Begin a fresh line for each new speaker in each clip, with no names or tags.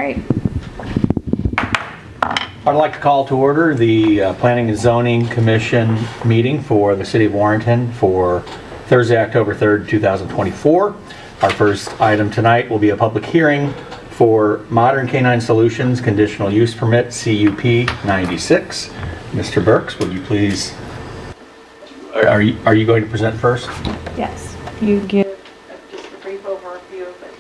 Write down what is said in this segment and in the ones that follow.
Right.
I'd like to call to order the Planning and Zoning Commission meeting for the City of Warrenton for Thursday, October 3rd, 2024. Our first item tonight will be a public hearing for Modern Canine Solutions Conditional Use Permit CUP 96. Mr. Burks, would you please, are you going to present first?
Yes. You give just a brief overview of it.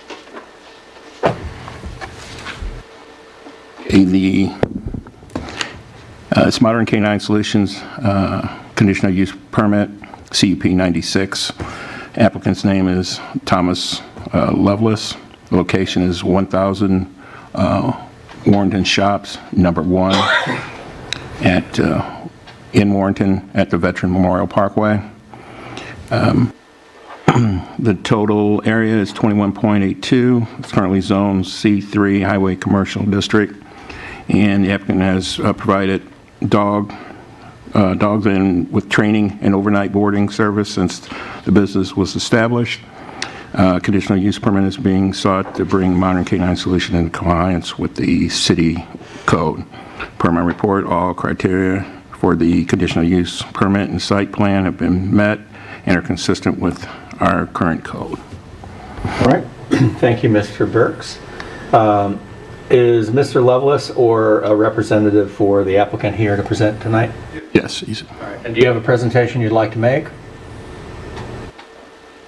It's Modern Canine Solutions Conditional Use Permit, CUP 96. Applicant's name is Thomas Lovelace. The location is 1000 Warrenton Shops, number 1, in Warrenton at the Veteran Memorial Parkway. The total area is 21.82. It's currently zoned C3 Highway Commercial District, and the applicant has provided dogs in with training and overnight boarding service since the business was established. Conditional use permit is being sought to bring Modern Canine Solution into compliance with the city code. Per my report, all criteria for the conditional use permit and site plan have been met and are consistent with our current code.
All right. Thank you, Mr. Burks. Is Mr. Lovelace or a representative for the applicant here to present tonight?
Yes, easy.
All right. And do you have a presentation you'd like to make?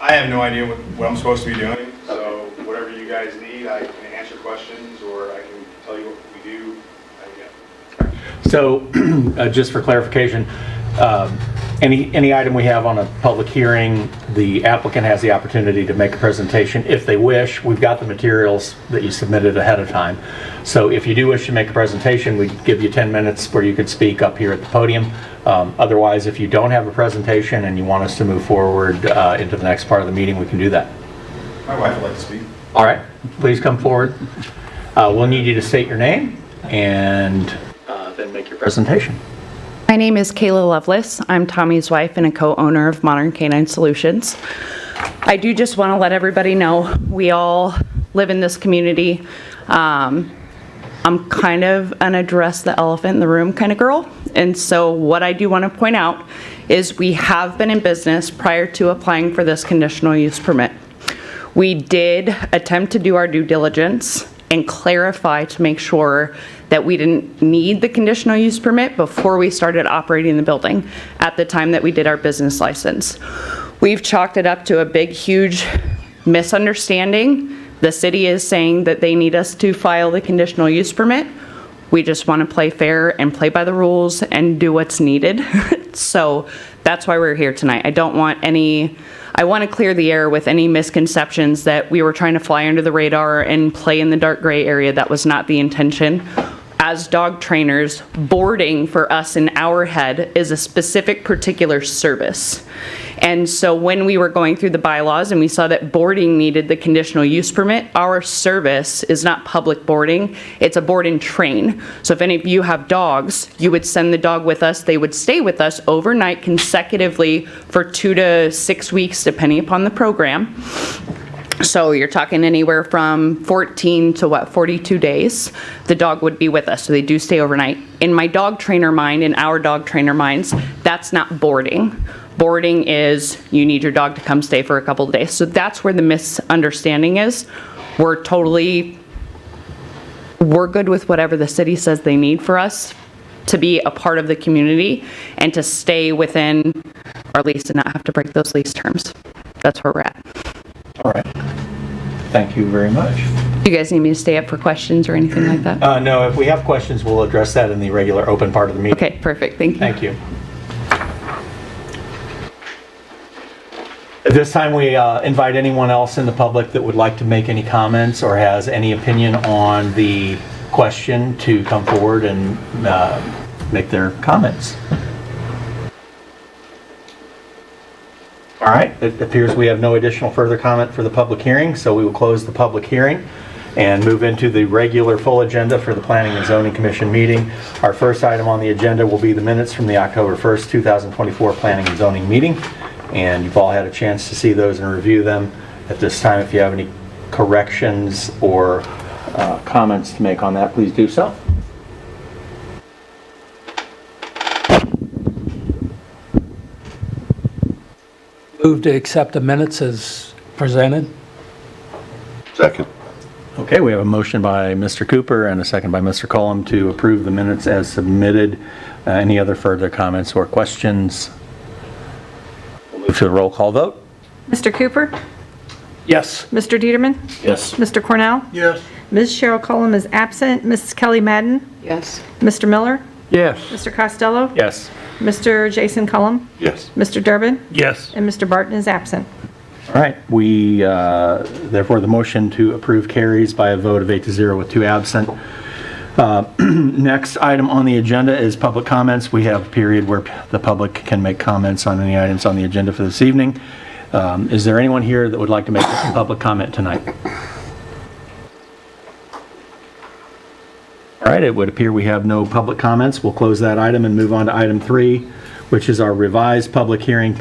I have no idea what I'm supposed to be doing, so whatever you guys need, I can answer questions or I can tell you what we do.
So, just for clarification, any item we have on a public hearing, the applicant has the opportunity to make a presentation if they wish. We've got the materials that you submitted ahead of time. So if you do wish to make a presentation, we give you 10 minutes where you could speak up here at the podium. Otherwise, if you don't have a presentation and you want us to move forward into the next part of the meeting, we can do that.
My wife would like to speak.
All right, please come forward. We'll need you to state your name and then make your presentation.
My name is Kayla Lovelace. I'm Tommy's wife and a co-owner of Modern Canine Solutions. I do just want to let everybody know we all live in this community. I'm kind of an address the elephant in the room kind of girl. And so what I do want to point out is we have been in business prior to applying for this conditional use permit. We did attempt to do our due diligence and clarify to make sure that we didn't need the conditional use permit before we started operating the building at the time that we did our business license. We've chalked it up to a big, huge misunderstanding. The city is saying that they need us to file the conditional use permit. We just want to play fair and play by the rules and do what's needed. So that's why we're here tonight. I want to clear the air with any misconceptions that we were trying to fly under the radar and play in the dark gray area. That was not the intention. As dog trainers, boarding for us in our head is a specific particular service. And so when we were going through the bylaws and we saw that boarding needed the conditional use permit, our service is not public boarding, it's a board and train. So if any of you have dogs, you would send the dog with us, they would stay with us overnight consecutively for 2 to 6 weeks, depending upon the program. So you're talking anywhere from 14 to 42 days, the dog would be with us. So they do stay overnight. In my dog trainer mind, in our dog trainer minds, that's not boarding. Boarding is you need your dog to come stay for a couple of days. So that's where the misunderstanding is. We're good with whatever the city says they need for us to be a part of the community and to stay within our lease and not have to break those lease terms. That's where we're at.
All right. Thank you very much.
Do you guys need me to stay up for questions or anything like that?
No, if we have questions, we'll address that in the regular open part of the meeting.
Okay, perfect. Thank you.
Thank you. At this time, we invite anyone else in the public that would like to make any comments or has any opinion on the question to come forward and make their comments. All right, it appears we have no additional further comment for the public hearing, so we will close the public hearing and move into the regular full agenda for the Planning and Zoning Commission meeting. Our first item on the agenda will be the minutes from the October 1st, 2024 Planning and Zoning meeting. And you've all had a chance to see those and review them. At this time, if you have any corrections or comments to make on that, please do so.
Move to accept the minutes as presented.
Second.
Okay, we have a motion by Mr. Cooper and a second by Mr. Cullum to approve the minutes as submitted. Any other further comments or questions? We'll move to a roll call vote.
Mr. Cooper?
Yes.
Mr. Dieterman?
Yes.
Mr. Cornell?
Yes.
Ms. Cheryl Cullum is absent. Mrs. Kelly Madden?
Yes.
Mr. Miller?
Yes.
Mr. Costello?
Yes.
Mr. Jason Cullum?
Yes.
Mr. Durbin?
Yes.
And Mr. Barton is absent.
All right, therefore, the motion to approve carries by a vote of 8-0 with 2 absent. Next item on the agenda is public comments. We have a period where the public can make comments on any items on the agenda for this evening. Is there anyone here that would like to make a public comment tonight? All right, it would appear we have no public comments. We'll close that item and move on to item 3, which is our revised public hearing,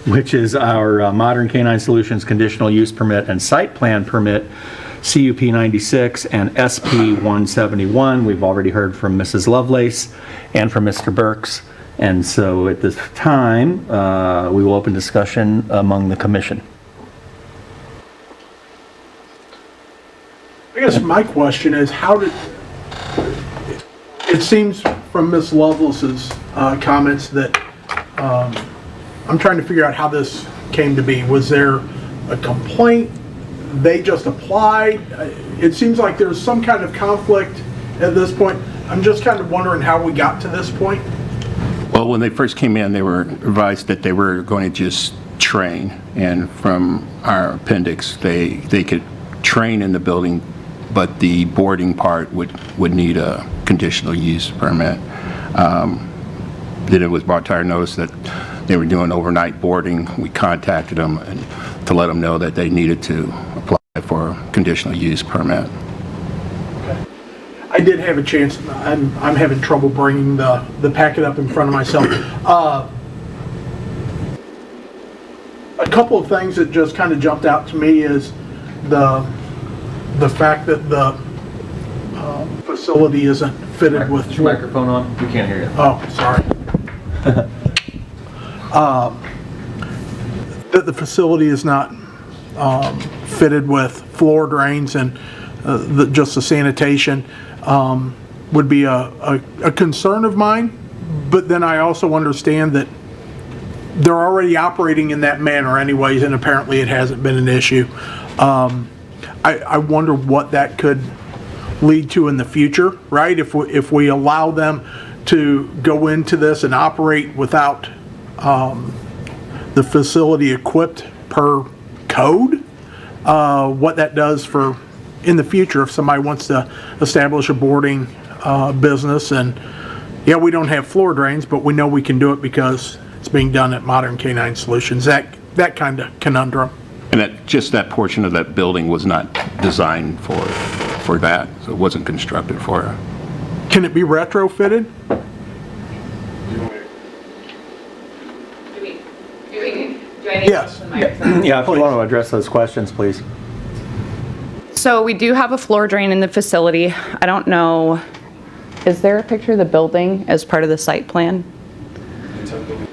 which is our Modern Canine Solutions Conditional Use Permit and Site Plan Permit, CUP 96 and SP 171. We've already heard from Mrs. Lovelace and from Mr. Burks. And so at this time, we will open discussion among the commission.
I guess my question is, it seems from Ms. Lovelace's comments that, I'm trying to figure out how this came to be. Was there a complaint? They just applied? It seems like there's some kind of conflict at this point. I'm just kind of wondering how we got to this point.
Well, when they first came in, they were advised that they were going to just train. And from our appendix, they could train in the building, but the boarding part would need a conditional use permit. Then it was brought to our notice that they were doing overnight boarding. We contacted them to let them know that they needed to apply for a conditional use permit.
I did have a chance, I'm having trouble bringing the packet up in front of myself. A couple of things that just kind of jumped out to me is the fact that the facility isn't fitted with...
Is your microphone on? We can't hear you.
Oh, sorry. That the facility is not fitted with floor drains and just the sanitation would be a concern of mine. But then I also understand that they're already operating in that manner anyways, and apparently it hasn't been an issue. I wonder what that could lead to in the future, right? If we allow them to go into this and operate without the facility equipped per code, what that does for in the future if somebody wants to establish a boarding business. And yeah, we don't have floor drains, but we know we can do it because it's being done at Modern Canine Solutions. That kind of conundrum.
And that portion of that building was not designed for that, so it wasn't constructed for it.
Can it be retrofitted? Yes.
Yeah, if you want to address those questions, please.
So we do have a floor drain in the facility. I don't know, is there a picture of the building as part of the site plan?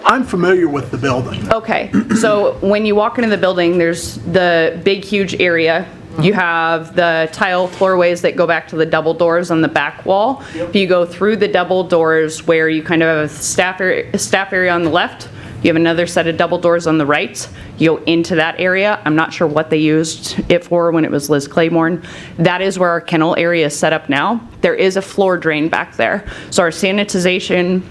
I'm familiar with the building.
Okay, so when you walk into the building, there's the big, huge area. You have the tile floorways that go back to the double doors on the back wall. If you go through the double doors where you kind of have a staff area on the left, you have another set of double doors on the right. You go into that area. I'm not sure what they used it for when it was Liz Claiborne. That is where our kennel area is set up now. There is a floor drain back there. So our sanitization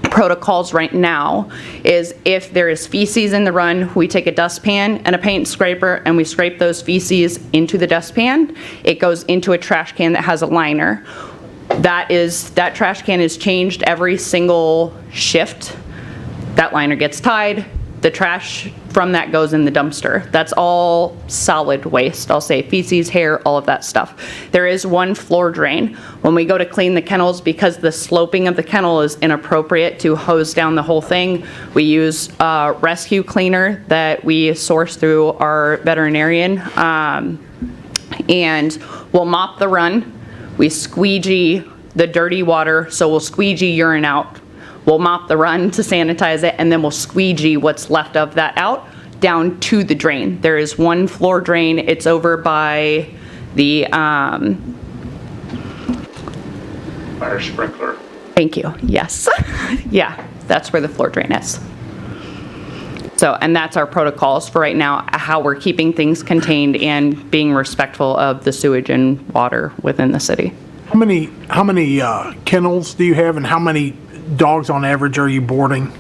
protocols right now is if there is feces in the run, we take a dustpan and a paint scraper and we scrape those feces into the dustpan. It goes into a trash can that has a liner. That trash can is changed every single shift. That liner gets tied. The trash from that goes in the dumpster. That's all solid waste. I'll say feces, hair, all of that stuff. There is one floor drain. When we go to clean the kennels, because the sloping of the kennel is inappropriate to hose down the whole thing, we use a rescue cleaner that we source through our veterinarian. And we'll mop the run. We squeegee the dirty water, so we'll squeegee urine out. We'll mop the run to sanitize it, and then we'll squeegee what's left of that out down to the drain. There is one floor drain. It's over by the,
Fire sprinkler.
thank you, yes. Yeah, that's where the floor drain is. So, and that's our protocols for right now, how we're keeping things contained and being respectful of the sewage and water within the city.
How many kennels do you have, and how many dogs on average are you boarding?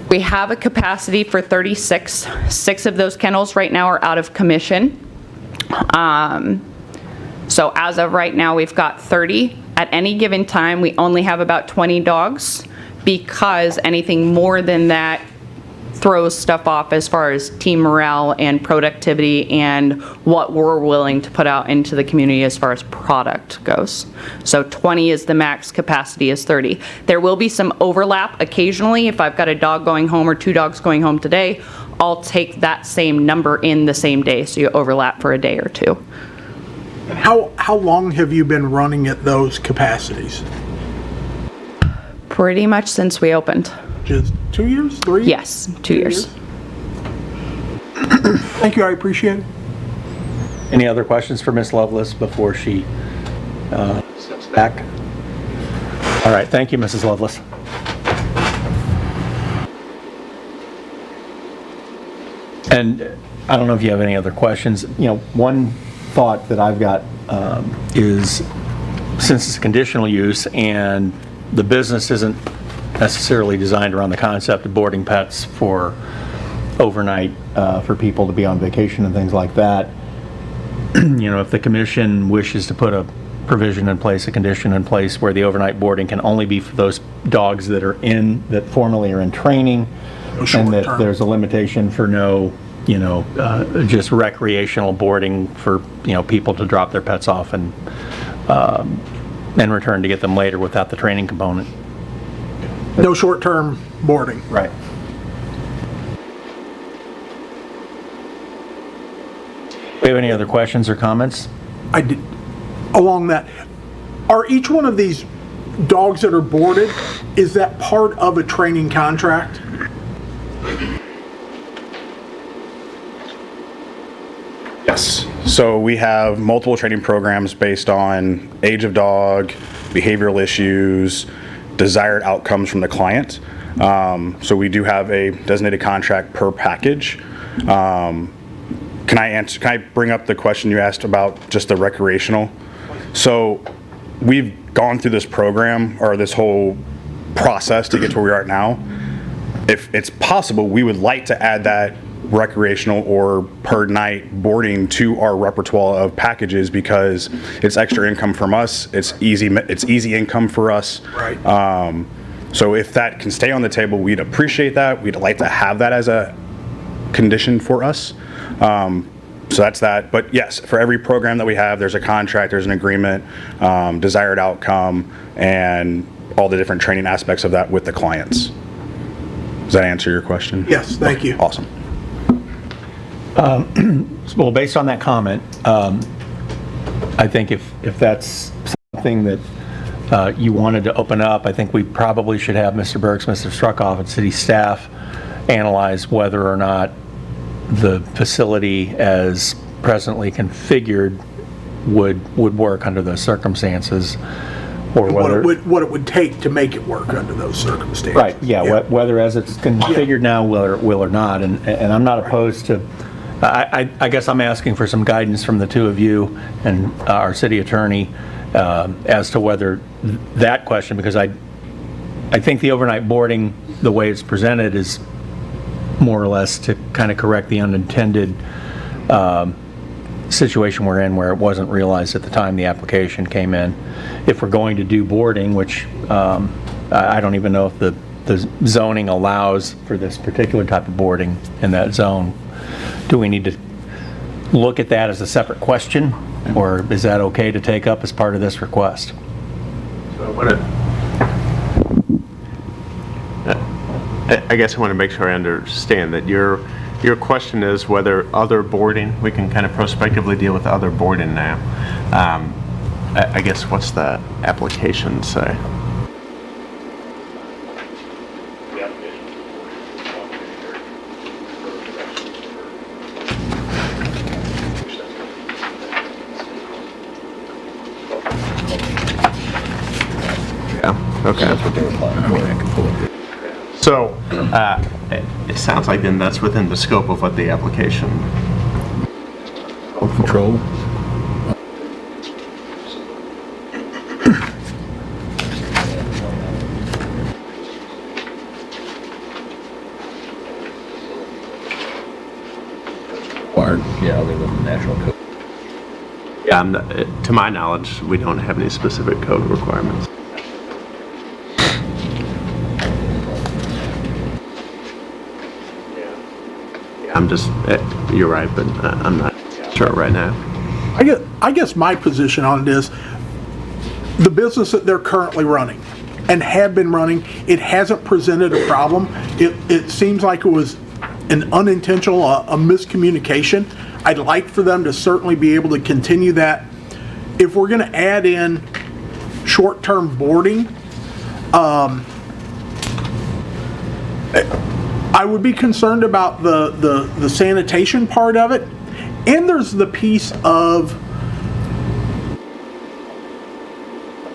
We have a capacity for 36. 6 of those kennels right now are out of commission. So as of right now, we've got 30. At any given time, we only have about 20 dogs because anything more than that throws stuff off as far as team morale and productivity and what we're willing to put out into the community as far as product goes. So 20 is the max, capacity is 30. There will be some overlap occasionally. If I've got a dog going home or 2 dogs going home today, I'll take that same number in the same day, so you overlap for a day or 2.
And how long have you been running at those capacities?
Pretty much since we opened.
Just 2 years, 3 years?
Yes, 2 years.
Thank you, I appreciate it.
Any other questions for Ms. Lovelace before she steps back? All right, thank you, Mrs. Lovelace. And I don't know if you have any other questions. You know, one thought that I've got is, since it's conditional use and the business isn't necessarily designed around the concept of boarding pets for overnight, for people to be on vacation and things like that, you know, if the commission wishes to put a provision in place, a condition in place where the overnight boarding can only be for those dogs that are that formerly are in training, and that
short-term.
there's a limitation for no, you know, just recreational boarding for, you know, people to drop their pets off and return to get them later without the training component.
No short-term boarding.
Right. We have any other questions or comments?
I did, along that, are each one of these dogs that are boarded, is that part of a training contract?
Yes. So we have multiple training programs based on age of dog, behavioral issues, desired outcomes from the client. So we do have a designated contract per package. Can I bring up the question you asked about just the recreational? So we've gone through this program, or this whole process to get to where we are now. If it's possible, we would like to add that recreational or per night boarding to our repertoire of packages, because it's extra income from us. It's easy income for us.
Right.
So if that can stay on the table, we'd appreciate that. We'd like to have that as a condition for us. So that's that. But yes, for every program that we have, there's a contract, there's an agreement, desired outcome, and all the different training aspects of that with the clients. Does that answer your question?
Yes, thank you.
Awesome.
Well, based on that comment, I think if that's something that you wanted to open up, I think we probably should have Mr. Burks, Mr. Struckoff, and city staff analyze whether or not the facility as presently configured would work under those circumstances, or whether...
What it would take to make it work under those circumstances.
Right, yeah, whether as it's configured now will or not, and I'm not opposed to, I guess I'm asking for some guidance from the two of you and our city attorney as to whether that question, because I think the overnight boarding, the way it's presented, is more or less to kind of correct the unintended situation we're in, where it wasn't realized at the time the application came in. If we're going to do boarding, which I don't even know if the zoning allows for this particular type of boarding in that zone, do we need to look at that as a separate question, or is that okay to take up as part of this request?
I guess I want to make sure I understand that you're
your question is whether other boarding, we can kind of prospectively deal with other boarding now. I guess what's the application say? Yeah, okay. That's what they were planning. So, it sounds like then that's within the scope of what the application.
Control.
Yeah, other than the national code.
Yeah, to my knowledge, we don't have any specific code requirements. I'm just, you're right, but I'm not sure right now.
I guess my position on it is, the business that they're currently running and have been running, it hasn't presented a problem. It seems like it was an unintentional, a miscommunication. I'd like for them to certainly be able to continue that. If we're gonna add in short-term boarding, I would be concerned about the sanitation part of it. And there's the piece of,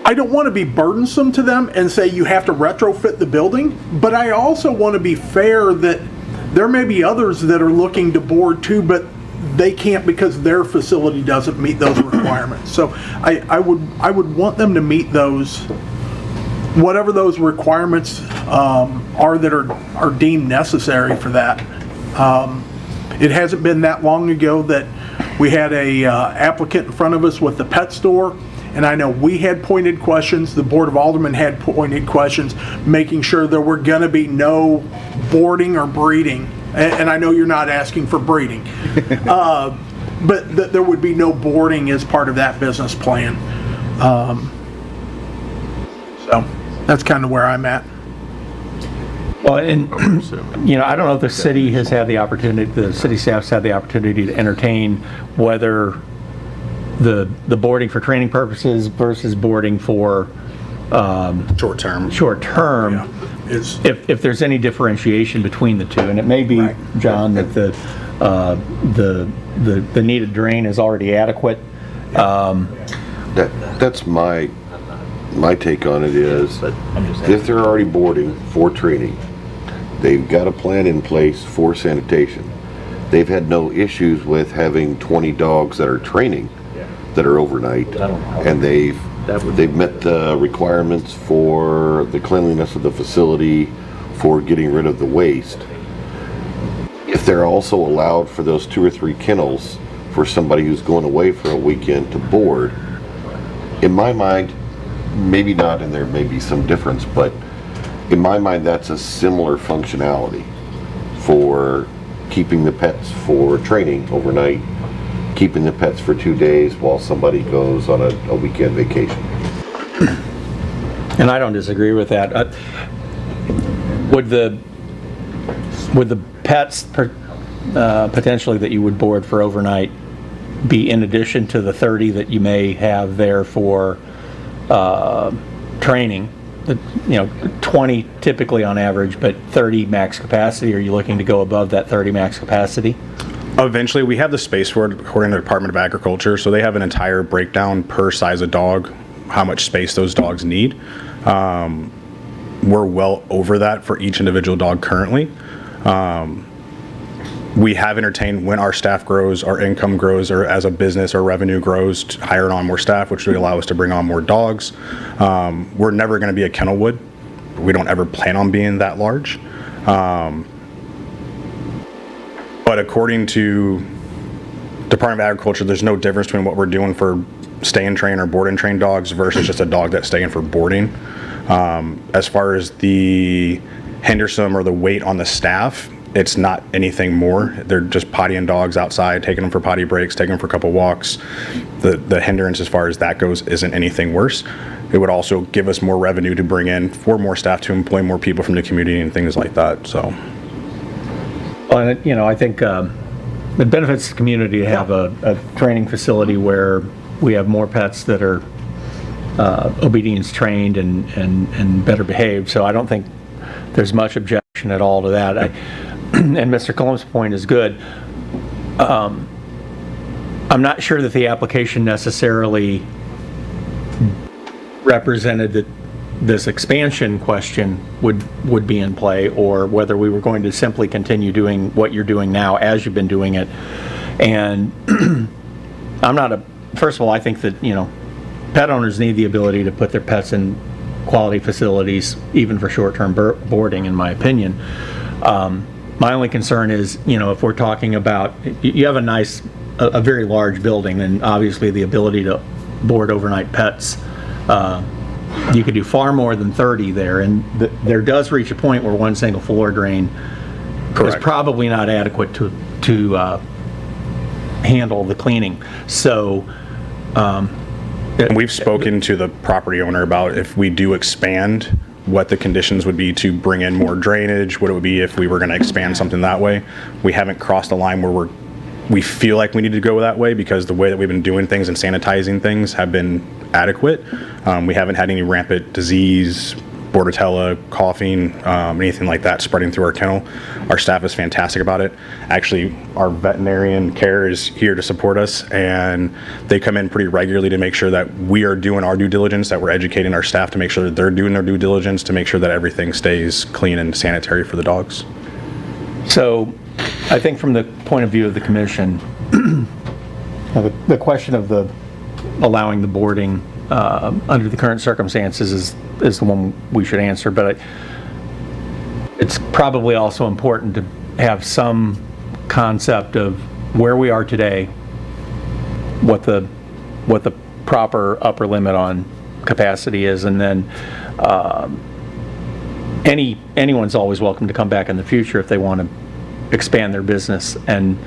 I don't want to be burdensome to them and say you have to retrofit the building, but I also want to be fair that there may be others that are looking to board too, but they can't because their facility doesn't meet those requirements. So I would want them to meet those, whatever those requirements are that are deemed necessary for that. It hasn't been that long ago that we had a applicant in front of us with the pet store, and I know we had pointed questions, the Board of Aldermen had pointed questions, making sure there were gonna be no boarding or breeding. And I know you're not asking for breeding, but that there would be no boarding as part of that business plan. So that's kind of where I'm at.
Well, and, I don't know if the city has had the opportunity, the city staff's had the opportunity to entertain whether the boarding for training purposes versus boarding for
Short term.
short-term, if there's any differentiation between the two. And it may be,
Right.
John, that the needed drain is already adequate.
That's my take on it is, if they're already boarding for training, they've got a plan in place for sanitation. They've had no issues with having 20 dogs that are training that are overnight, and they've met the requirements for the cleanliness of the facility, for getting rid of the waste. If they're also allowed for those 2 or 3 kennels for somebody who's going away for a weekend to board, in my mind, maybe not, and there may be some difference, but in my mind, that's a similar functionality for keeping the pets for training overnight, keeping the pets for 2 days while somebody goes on a weekend vacation.
And I don't disagree with that. Would the pets potentially that you would board for overnight be in addition to the 30 that you may have there for training? 20 typically on average, but 30 max capacity. Are you looking to go above that 30 max capacity?
Eventually, we have the space for it according to the Department of Agriculture, so they have an entire breakdown per size of dog, how much space those dogs need. We're well over that for each individual dog currently. We have entertained, when our staff grows, our income grows, or as a business our revenue grows, to hire on more staff, which would allow us to bring on more dogs. We're never going to be a Kennelwood. We don't ever plan on being that large. But according to Department of Agriculture, there's no difference between what we're doing for stay and train or board and train dogs versus just a dog that's staying for boarding. As far as the Henderson or the weight on the staff, it's not anything more. They're just pottying dogs outside, taking them for potty breaks, taking them for a couple walks. The hindrance as far as that goes isn't anything worse. It would also give us more revenue to bring in for more staff to employ more people from the community and things like that. So
Well, and, I think it benefits the community to have a training facility where we have more pets that are obedience trained and better behaved. So I don't think there's much objection at all to that. And Mr. Cullum's point is good. I'm not sure that the application necessarily represented that this expansion question would be in play, or whether we were going to simply continue doing what you're doing now as you've been doing it. And first of all, I think that, pet owners need the ability to put their pets in quality facilities, even for short-term boarding, in my opinion. My only concern is, if we're talking about, you have a very large building, and obviously the ability to board overnight pets, you could do far more than 30 there, and there does reach a point where one single floor drain is probably not adequate to handle the cleaning. So,
and we've spoken to the property owner about if we do expand, what the conditions would be to bring in more drainage, what it would be if we were going to expand something that way. We haven't crossed the line where we feel like we need to go that way, because the way that we've been doing things and sanitizing things have been adequate. We haven't had any rampant disease, Bordetella, coughing, anything like that spreading through our kennel. Our staff is fantastic about it. Actually, our veterinarian care is here to support us, and they come in pretty regularly to make sure that we are doing our due diligence, that we're educating our staff to make sure that they're doing their due diligence to make sure that everything stays clean and sanitary for the dogs.
So I think from the point of view of the commission, the question of allowing the boarding under the current circumstances is the one we should answer, but it's probably also important to have some concept of where we are today, what the proper upper limit on capacity is, and then anyone's always welcome to come back in the future if they want to expand their business and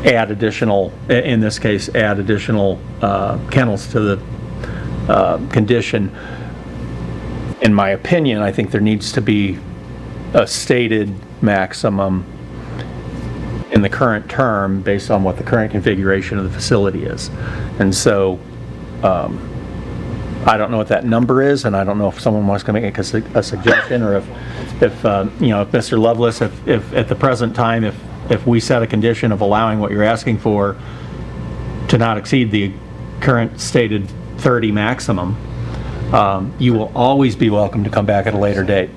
add additional, in this case, kennels to the condition. In my opinion, I think there needs to be a stated maximum in the current term based on what the current configuration of the facility is. And so I don't know what that number is, and I don't know if someone wants to make a suggestion, or if Mr. Lovelace, if at the present time, if we set a condition of allowing what you're asking for to not exceed the current stated 30 maximum, you will always be welcome to come back at a later date.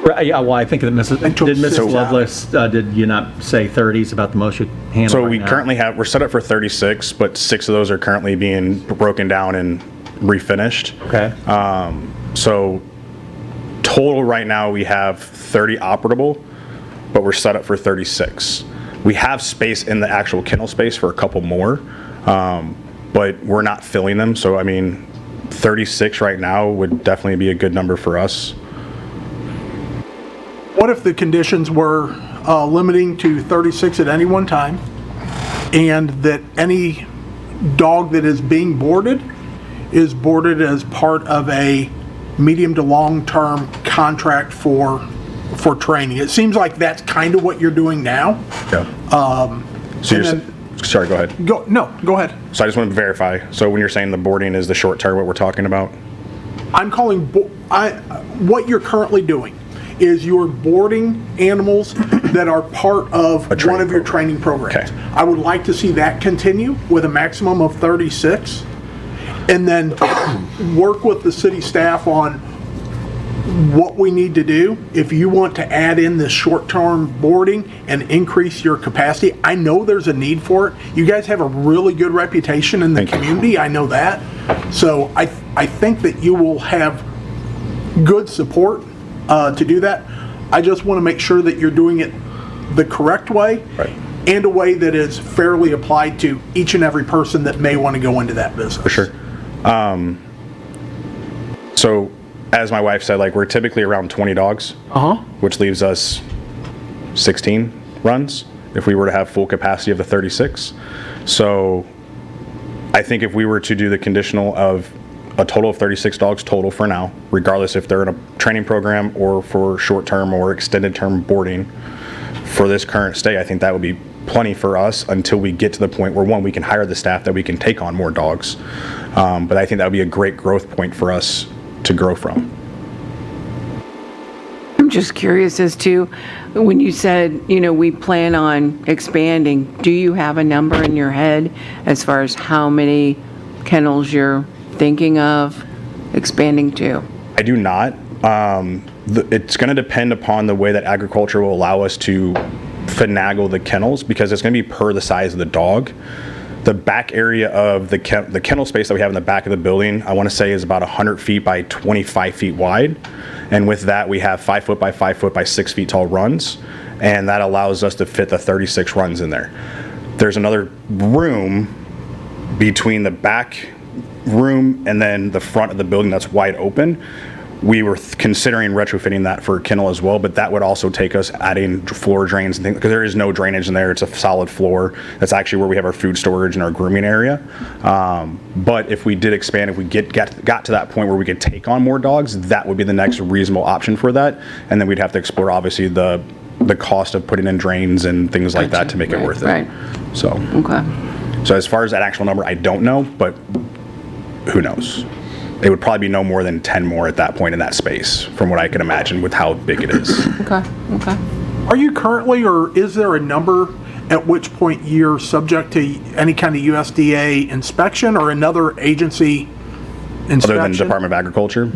Right, yeah, well, I think that did Mrs. Lovelace, did you not say 30s about the most you handle
So
right
we
now?
currently we're set up for 36, but 6 of those are currently being broken down and refinished.
Okay.
So total right now we have 30 operable, but we're set up for 36. We have space in the actual kennel space for a couple more, but we're not filling them. So, 36 right now would definitely be a good number for us.
What if the conditions were limiting to 36 at any one time, and that any dog that is being boarded is boarded as part of a medium to long-term contract for training? It seems like that's kind of what you're doing now.
Yeah. So sorry, go ahead.
Go ahead.
So I just want to verify. So when you're saying the boarding is the short term, what we're talking about?
I'm calling, what you're currently doing is you're boarding animals that are part of one of your training programs.
Okay.
I would like to see that continue with a maximum of 36, and then work with the city staff on what we need to do. If you want to add in this short-term boarding and increase your capacity, I know there's a need for it. You guys have a really good reputation in the community, I know that. So I think that you will have good support to do that. I just want to make sure that you're doing it the correct way,
Right.
and a way that is fairly applied to each and every person that may want to go into that business.
For sure. So as my wife said, we're typically around 20 dogs, which leaves us 16 runs if we were to have full capacity of the 36. So I think if we were to do the conditional of a total of 36 dogs total for now, regardless if they're in a training program or for short-term or extended-term boarding. For this current stay, I think that would be plenty for us until we get to the point where, one, we can hire the staff that we can take on more dogs. But I think that would be a great growth point for us to grow from.
I'm just curious as to, when you said, we plan on expanding, do you have a number in your head as far as how many kennels you're thinking of expanding to?
I do not. It's going to depend upon the way that agriculture will allow us to finagle the kennels, because it's going to be per the size of the dog. The back area of the kennel space that we have in the back of the building, I want to say is about 100 feet by 25 feet wide. And with that, we have 5 foot by 5 foot by 6 feet tall runs. And that allows us to fit the 36 runs in there. There's another room between the back room and then the front of the building that's wide open. We were considering retrofitting that for a kennel as well, but that would also take us adding floor drains and things, because there is no drainage in there. It's a solid floor. That's actually where we have our food storage and our grooming area. But if we did expand, if we got to that point where we could take on more dogs, that would be the next reasonable option for that. And then we'd have to explore, obviously, the cost of putting in drains and things like that to make it worth it.
Right.
So,
Okay.
so as far as that actual number, I don't know, but who knows? It would probably be no more than 10 more at that point in that space, from what I can imagine with how big it is.
Okay.
Are you currently, or is there a number at which point you're subject to any kind of USDA inspection or another agency inspection?
Other than Department of Agriculture?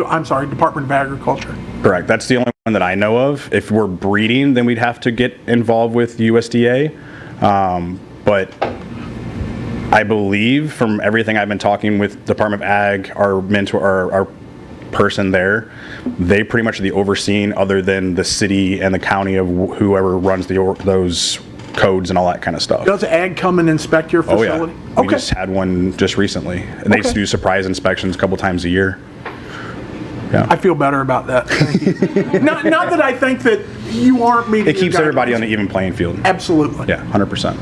I'm sorry, Department of Agriculture.
Correct. That's the only one that I know of. If we're breeding, then we'd have to get involved with USDA. But I believe, from everything I've been talking with Department of Ag, our mentor, our person there, they pretty much are the overseeing, other than the city and the county, of whoever runs those codes and all that kind of stuff.
Does Ag come and inspect your
Oh
facility?
yeah, we just had one just recently, and they
Okay.
do surprise inspections a couple times a year. Yeah,
I feel better about that. Thank you. not that I think that you aren't meeting.
it keeps
your
everybody on
guidelines.
the even playing field.
Absolutely.
Yeah, 100%.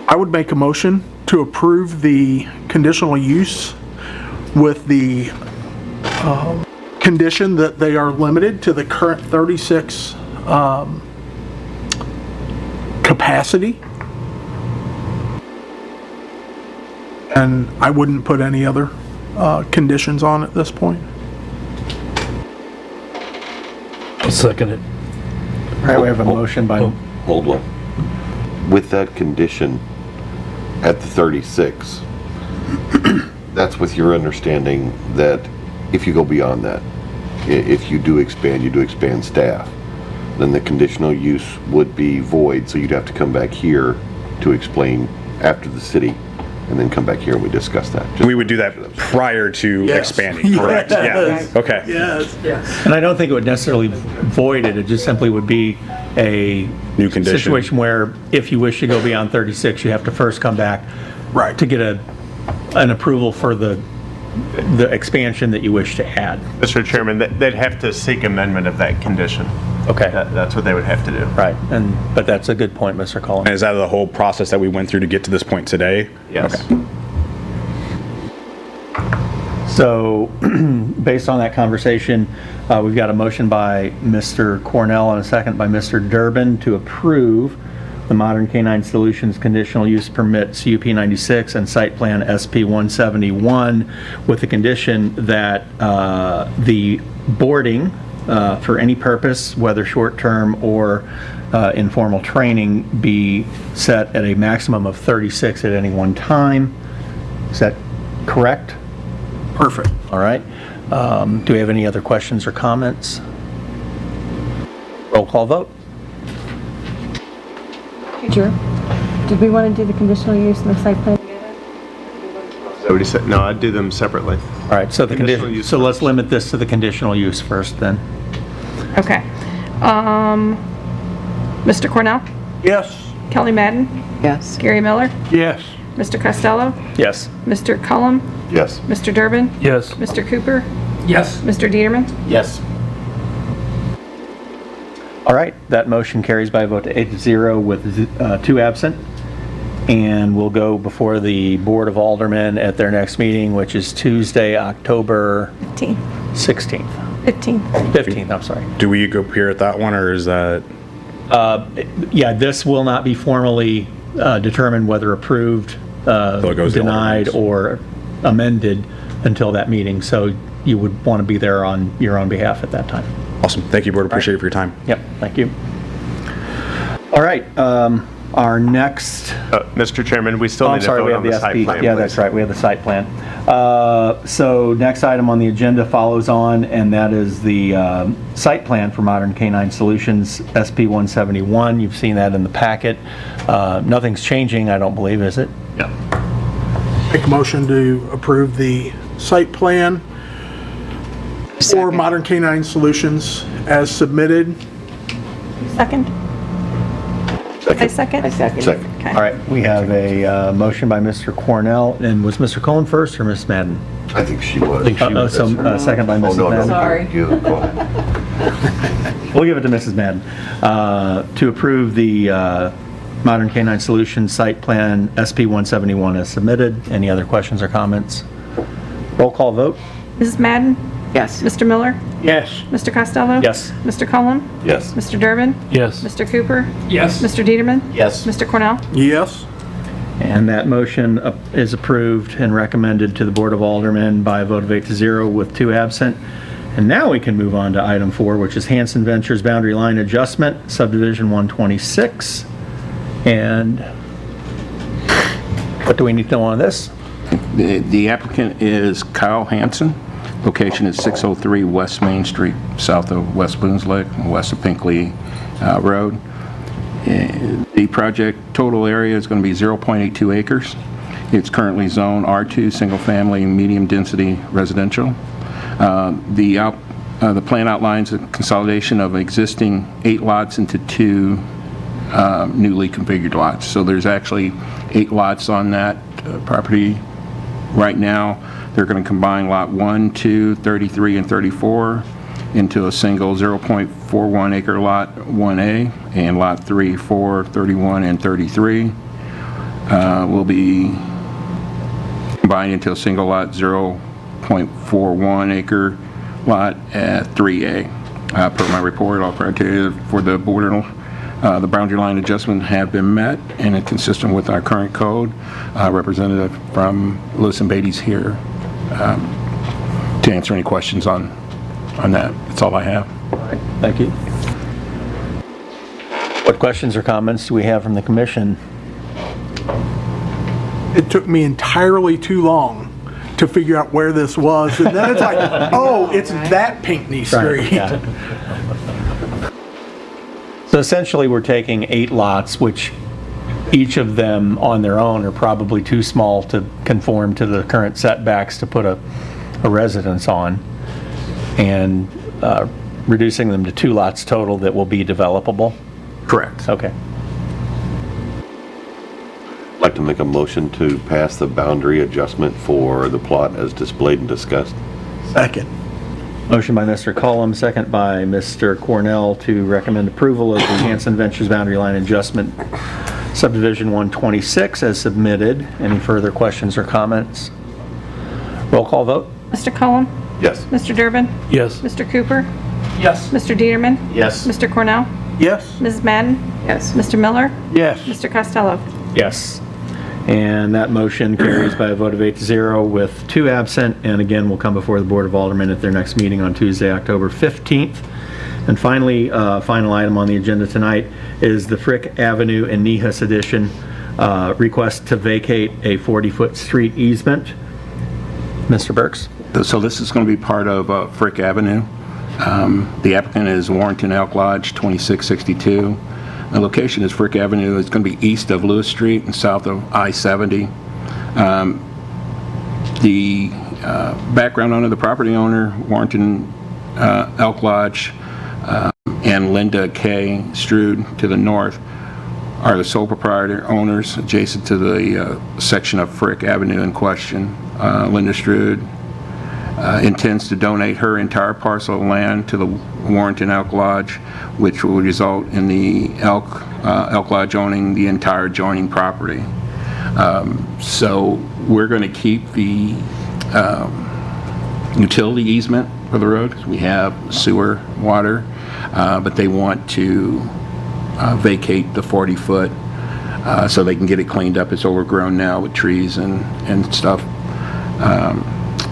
I would make a motion to approve the conditional use with the condition that they are limited to the current 36 capacity. And I wouldn't put any other conditions on at this point.
I'll second it.
All right, we have a motion by,
Hold on. With that condition at the 36, that's with your understanding that if you go beyond that, if you do expand staff, then the conditional use would be void, so you'd have to come back here to explain after the city, and then come back here and we discuss that.
We would do that prior to
Yes.
expanding, correct?
Yes.
Yeah, okay.
Yes.
and I don't think it would necessarily void it just simply would be a
New condition.
situation where if you wish to go beyond 36, you have to first come back
Right.
to get an approval for the expansion that you wish to add.
Mr. Chairman, they'd have to seek amendment of that condition.
Okay.
That's what they would have to do.
Right, but that's a good point, Mr. Cullen.
And is that the whole process that we went through to get to this point today?
Yes.
Okay.
So, based on that conversation, we've got a motion by Mr. Cornell and a second by Mr. Durbin to approve the Modern Canine Solutions Conditional Use Permit CUP 96 and Site Plan SP 171, with the condition that the boarding for any purpose, whether short-term or informal training, be set at a maximum of 36 at any one time. Is that correct?
Perfect.
All right. Do we have any other questions or comments? Roll call vote.
Drew, did we want to do the conditional use and the site plan together?
Is that what he said? No, I'd do them separately.
All right, so the
Conditional
condition,
use
so let's
first.
limit this to the conditional use first then.
Okay. Mr. Cornell?
Yes.
Kelly Madden?
Yes.
Gary Miller?
Yes.
Mr. Costello?
Yes.
Mr. Cullum?
Yes.
Mr. Durbin?
Yes.
Mr. Cooper?
Yes.
Mr. Dieterman?
Yes. All right, that motion carries by a vote to 8-0 with 2 absent. and will go before the Board of Aldermen at their next meeting, which is Tuesday, October 16th. 15th, I'm sorry.
Do we go appear at that one, or is that?
Yeah, this will not be formally determined whether approved,
it goes to
denied,
Aldermans.
or amended until that meeting, so you would want to be there on your own behalf at that time.
Awesome. Thank you, Board. Appreciate it for your time.
Yep, thank you. All right, our next,
Mr. Chairman, we still
I'm
need to
sorry, we
vote
have
on
the
the site
SP.
plan.
Yeah,
please.
that's right, we have the site plan. So next item on the agenda follows on, and that is the site plan for Modern Canine Solutions, SP 171. You've seen that in the packet. Nothing's changing, I don't believe, is it?
Yeah.
Make a motion to approve the site plan for Modern Canine Solutions as submitted.
Second? I second?
I second.
Second.
Okay.
All right, we have a motion by Mr. Cornell, and was Mr. Cullen first or Ms. Madden?
I think she was.
Second by
Oh,
Mrs.
no, no.
Madden.
Sorry.
You, go ahead.
We'll give it to Mrs. Madden. To approve the Modern Canine Solutions Site Plan SP 171 as submitted. Any other questions or comments? Roll call vote?
Mrs. Madden?
Yes.
Mr. Miller?
Yes.
Mr. Costello?
Yes.
Mr. Cullum?
Yes.
Mr. Durbin?
Yes.
Mr. Cooper?
Yes.
Mr. Dieterman?
Yes.
Mr. Cornell?
Yes.
And that motion is approved and recommended to the Board of Aldermen by a vote of 8-0 with 2 absent. And now we can move on to item 4, which is Hanson Ventures Boundary Line Adjustment, Subdivision 126. And what do we need to know on this?
The applicant is Kyle Hansen. Location is 603 West Main Street, south of West Boones Lake, west of Pinkley Road. The project total area is going to be 0.82 acres. It's currently zone R2, single-family, medium-density residential. The plan outlines a consolidation of existing 8 lots into 2 newly configured lots. So there's actually 8 lots on that property right now. They're going to combine Lot 1, 2, 33, and 34 into a single 0.41 acre Lot 1A, and Lot 3, 4, 31, and 33 will be combined into a single Lot 0.41 acre Lot 3A. Per my report, all criteria for the border, the boundary line adjustment have been met and are consistent with our current code. Representative from Lewis and Beatty's here to answer any questions on that. That's all I have.
Thank you. What questions or comments do we have from the commission?
It took me entirely too long to figure out where this was, and then it's like, oh, it's that Pinckney Street.
Yeah. So essentially, we're taking 8 lots, which each of them on their own are probably too small to conform to the current setbacks to put a residence on, and reducing them to 2 lots total that will be developable?
Correct.
Okay.
I'd like to make a motion to pass the boundary adjustment for the plot as displayed and discussed.
Second.
Motion by Mr. Cullum, second by Mr. Cornell to recommend approval of the Hanson Ventures Boundary Line Adjustment Subdivision 126 as submitted. Any further questions or comments? Roll call vote?
Mr. Cullum?
Yes.
Mr. Durbin?
Yes.
Mr. Cooper?
Yes.
Mr. Dieterman?
Yes.
Mr. Cornell?
Yes.
Mrs. Madden?
Yes.
Mr. Miller?
Yes.
Mr. Costello?
Yes. And that motion carries by a vote of 8-0 with 2 absent, and again, will come before the Board of Aldermen at their next meeting on Tuesday, October 15th. And finally, final item on the agenda tonight is the Frick Avenue and Nehus Edition request to vacate a 40-foot street easement. Mr. Burks?
So this is going to be part of Frick Avenue. The applicant is Warrenton Elk Lodge, 2662. The location is Frick Avenue. It's going to be east of Lewis Street and south of I-70. The background owner, the property owner, Warrenton Elk Lodge, and Linda K. Strood to the north are the sole proprietor owners adjacent to the section of Frick Avenue in question. Linda Strood intends to donate her entire parcel of land to the Warrenton Elk Lodge, which will result in the Elk Lodge owning the entire adjoining property. So we're going to keep the utility easement for the road, 'cause we have sewer, water, but they want to vacate the 40-foot so they can get it cleaned up. It's overgrown now with trees and stuff.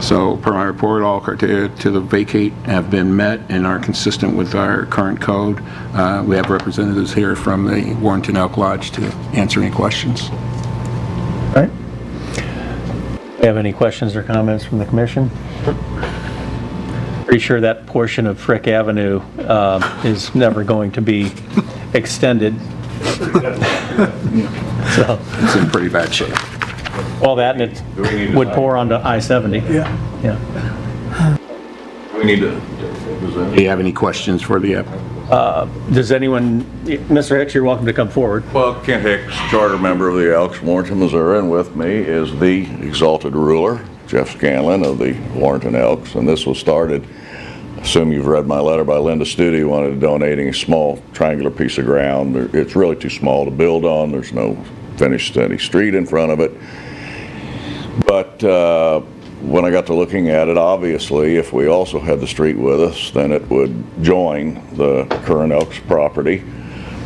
So per my report, all criteria to the vacate have been met and are consistent with our current code. We have representatives here from the Warrenton Elk Lodge to answer any questions.
All right. Do you have any questions or comments from the commission? Pretty sure that portion of Frick Avenue is never going to be extended. So,
It's in pretty bad shape.
all that, and it would pour onto I-70.
Yeah.
Yeah.
We need to.
Do you have any questions for the applicant?
Does anyone, Mr. Hicks, you're welcome to come forward.
Well, Kent Hicks, charter member of the Elks, Warrenton, Missouri, and with me is the exalted ruler, Jeff Scanlon of the Warrenton Elks, and this was started, I assume you've read my letter by Linda Studi, wanted to donating a small triangular piece of ground. It's really too small to build on. There's no finished any street in front of it. But when I got to looking at it, obviously, if we also had the street with us, then it would join the current Elks property.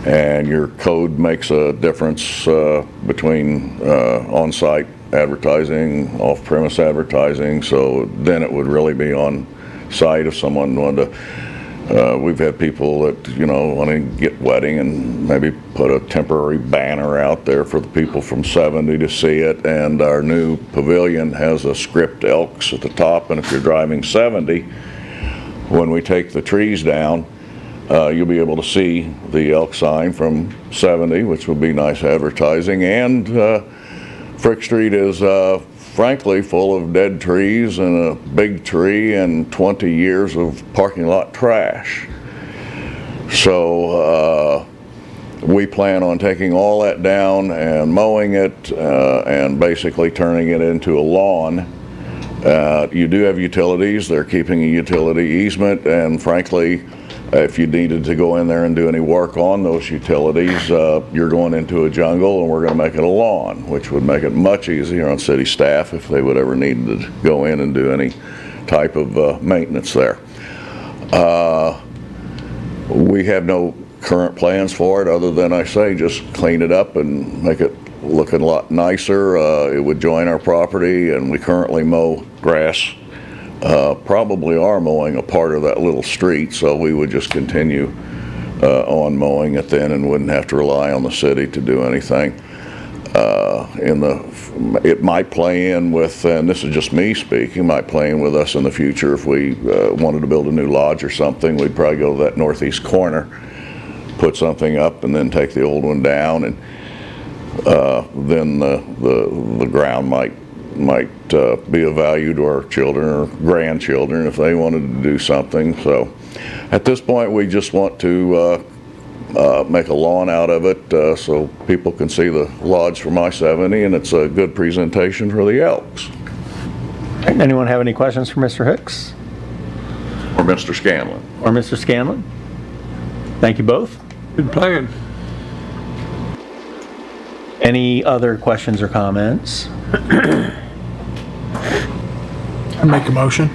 And your code makes a difference between on-site advertising, off-premise advertising, so then it would really be on site if someone wanted to. We've had people that, want to get wedding and maybe put a temporary banner out there for the people from 70 to see it. And our new pavilion has a script Elks at the top, and if you're driving 70, when we take the trees down, you'll be able to see the Elk sign from 70, which will be nice advertising. And Frick Street is frankly full of dead trees and a big tree and 20 years of parking lot trash. So we plan on taking all that down and mowing it and basically turning it into a lawn. You do have utilities. They're keeping a utility easement, and frankly, if you needed to go in there and do any work on those utilities, you're going into a jungle, and we're going to make it a lawn, which would make it much easier on city staff if they would ever need to go in and do any type of maintenance there. We have no current plans for it other than, I say, just clean it up and make it look a lot nicer. It would join our property, and we currently mow grass. Probably are mowing a part of that little street, so we would just continue on mowing it then and wouldn't have to rely on the city to do anything. It might play in with, and this is just me speaking, might play in with us in the future if we wanted to build a new lodge or something. We'd probably go to that northeast corner, put something up, and then take the old one down, and then the ground might be of value to our children or grandchildren if they wanted to do something. So at this point, we just want to make a lawn out of it so people can see the lodge from I-70, and it's a good presentation for the Elks.
Anyone have any questions for Mr. Hicks
Or Mr. Scanlon.
or Mr. Scanlon? Thank you both.
Good plan.
Any other questions or comments?
I make a motion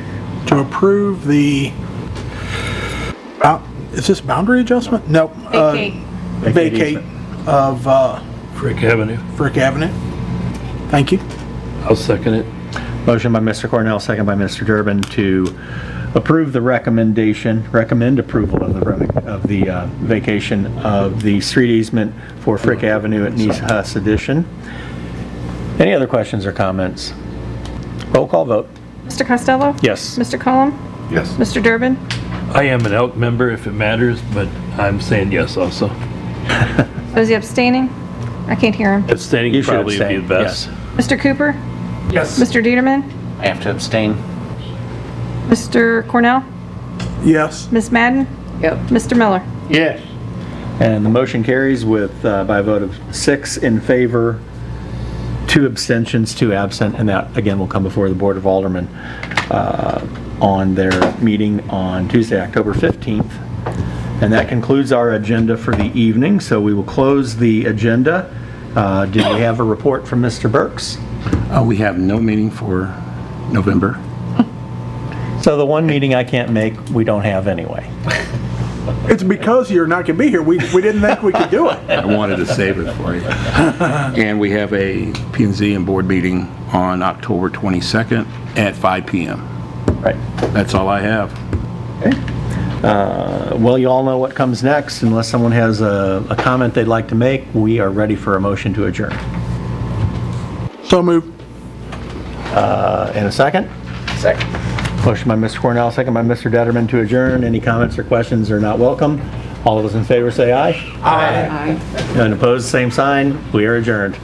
to approve the, is this boundary adjustment? No.
Vacate.
Vacate of
Frick Avenue.
Frick Avenue. Thank you.
I'll second it.
Motion by Mr. Cornell, second by Mr. Durbin to approve the recommend approval of the vacation of the street easement for Frick Avenue at Neeshus Addition. Any other questions or comments? Roll call vote.
Mr. Costello?
Yes.
Mr. Cullum?
Yes.
Mr. Durbin?
I am an Elk member if it matters, but I'm saying yes also.
So is he abstaining? I can't hear him.
Abstaining
You should
probably would be
abstain,
the best.
Mr. Cooper?
Yes.
Mr. Dieterman?
I have to abstain.
Mr. Cornell?
Yes.
Ms. Madden?
Yep.
Mr. Miller?
Yes.
And the motion carries with, by a vote of 6 in favor, 2 abstentions, 2 absent, and that, again, will come before the Board of Aldermen on their meeting on Tuesday, October 15th. And that concludes our agenda for the evening, so we will close the agenda Do we have a report from Mr. Burks?
We have no meeting for November.
So the one meeting I can't make, we don't have anyway.
It's because you're not going to be here. We didn't think we could do it.
I wanted to save it for you. And we have a P&Z and board meeting on October 22nd at 5 p.m.
Right.
That's all I have.
Well, you all know what comes next. Unless someone has a comment they'd like to make, we are ready for a motion to adjourn.
So moved.
In a second?
Second.
Motion by Mr. Cornell, second by Mr. Detterman to adjourn. Any comments or questions are not welcome. All of those in favor say aye.
Aye.
And opposed, same sign. We are adjourned.